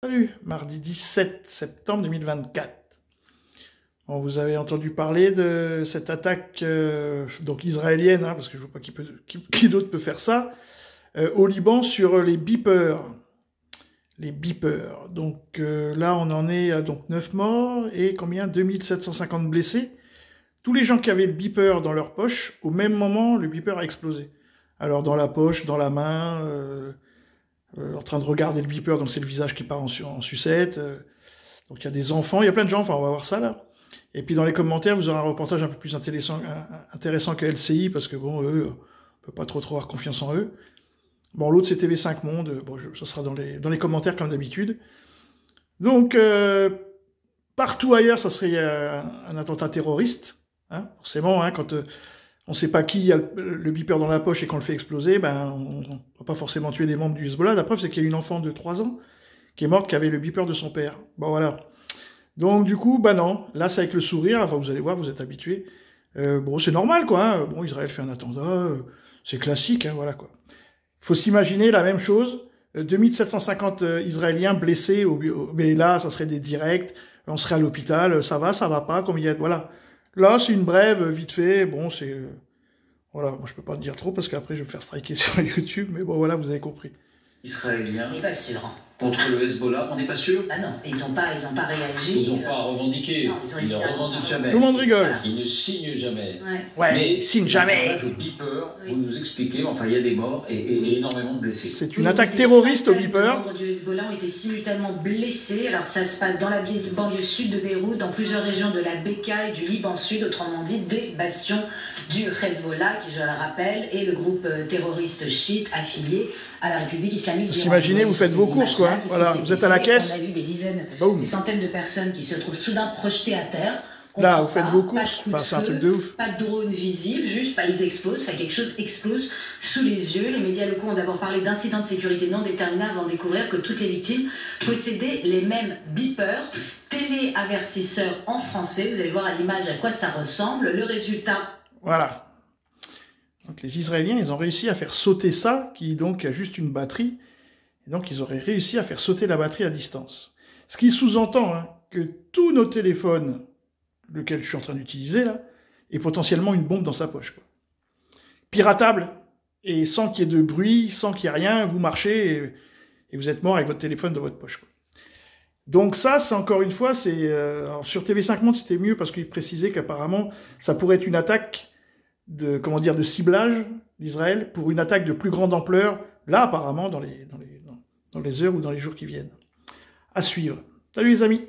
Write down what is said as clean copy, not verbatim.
Salut, mardi 17 septembre 2024. Bon, vous avez entendu parler de cette attaque donc israélienne, hein, parce que je ne vois pas qui d'autre peut faire ça, au Liban sur les beepers. Les beepers. Donc là, on en est à donc 9 morts et combien 2750 blessés. Tous les gens qui avaient le beeper dans leur poche, au même moment, le beeper a explosé. Alors dans la poche, dans la main, en train de regarder le beeper, donc c'est le visage qui part en sucette. Donc il y a des enfants, il y a plein de gens, enfin on va voir ça là. Et puis dans les commentaires, vous aurez un reportage un peu plus intéressant que LCI, parce que bon, eux, on peut pas trop avoir confiance en eux. Bon, l'autre c'est TV5 Monde, bon, ça sera dans les commentaires comme d'habitude. Donc, partout ailleurs, ça serait un attentat terroriste, hein, forcément, hein, quand on ne sait pas qui a le beeper dans la poche et qu'on le fait exploser, ben, on ne va pas forcément tuer des membres du Hezbollah. La preuve, c'est qu'il y a une enfant de 3 ans qui est morte, qui avait le beeper de son père. Bon, voilà. Donc, du coup, bah non, là, c'est avec le sourire, enfin, vous allez voir, vous êtes habitués. Bon, c'est normal, quoi. Hein. Bon, Israël fait un attentat, c'est classique, hein, voilà, quoi. Faut s'imaginer la même chose, 2750 Israéliens blessés, mais là, ça serait des directs, on serait à l'hôpital, ça va pas, combien il y a, voilà. Là, c'est une brève, vite fait, bon, c'est... voilà, moi je peux pas le dire trop, parce qu'après je vais me faire striker sur YouTube, mais bon, voilà, vous avez compris. Israélien. On n'est pas sûr. Contre le Hezbollah, on n'est pas sûr. Ah non, ils n'ont pas réagi. Ils n'ont pas revendiqué. Non, ils ne revendiquent jamais. Tout le monde rigole. Voilà. Ils ne signent jamais. Ouais, mais ils signent jamais. Au beeper, vous nous expliquez, enfin il y a des morts et énormément de blessés. C'est une attaque terroriste au beeper. Les membres du Hezbollah ont été simultanément blessés. Alors ça se passe dans la banlieue sud de Beyrouth, dans plusieurs régions de la Bekaa et du Liban Sud, autrement dit des bastions du Hezbollah, qui je le rappelle, est le groupe terroriste chiite affilié à la République islamique d'Iran. Vous imaginez, vous faites vos courses, quoi. Voilà, vous êtes à la caisse. On a vu des dizaines, des centaines de personnes qui se trouvent soudain projetées à terre. Là, vous faites vos courses, enfin, c'est un truc de ouf. Pas de drone visible, juste, ils explosent, quelque chose explose sous les yeux. Les médias locaux ont d'abord parlé d'incidents de sécurité non déterminés avant de découvrir que toutes les victimes possédaient les mêmes beepers, téléavertisseurs en français. Vous allez voir à l'image à quoi ça ressemble. Le résultat... Voilà. Donc les Israéliens, ils ont réussi à faire sauter ça, qui donc a juste une batterie. Et donc ils auraient réussi à faire sauter la batterie à distance. Ce qui sous-entend hein, que tous nos téléphones, lequel je suis en train d'utiliser là, est potentiellement une bombe dans sa poche. Quoi. Piratable, et sans qu'il y ait de bruit, sans qu'il y ait rien, vous marchez et vous êtes mort avec votre téléphone dans votre poche. Quoi. Donc ça, c'est encore une fois, c'est sur TV5 Monde, c'était mieux parce qu'il précisait qu'apparemment, ça pourrait être une attaque de, comment dire, de ciblage d'Israël pour une attaque de plus grande ampleur, là apparemment, dans les heures ou dans les jours qui viennent. À suivre. Salut les amis!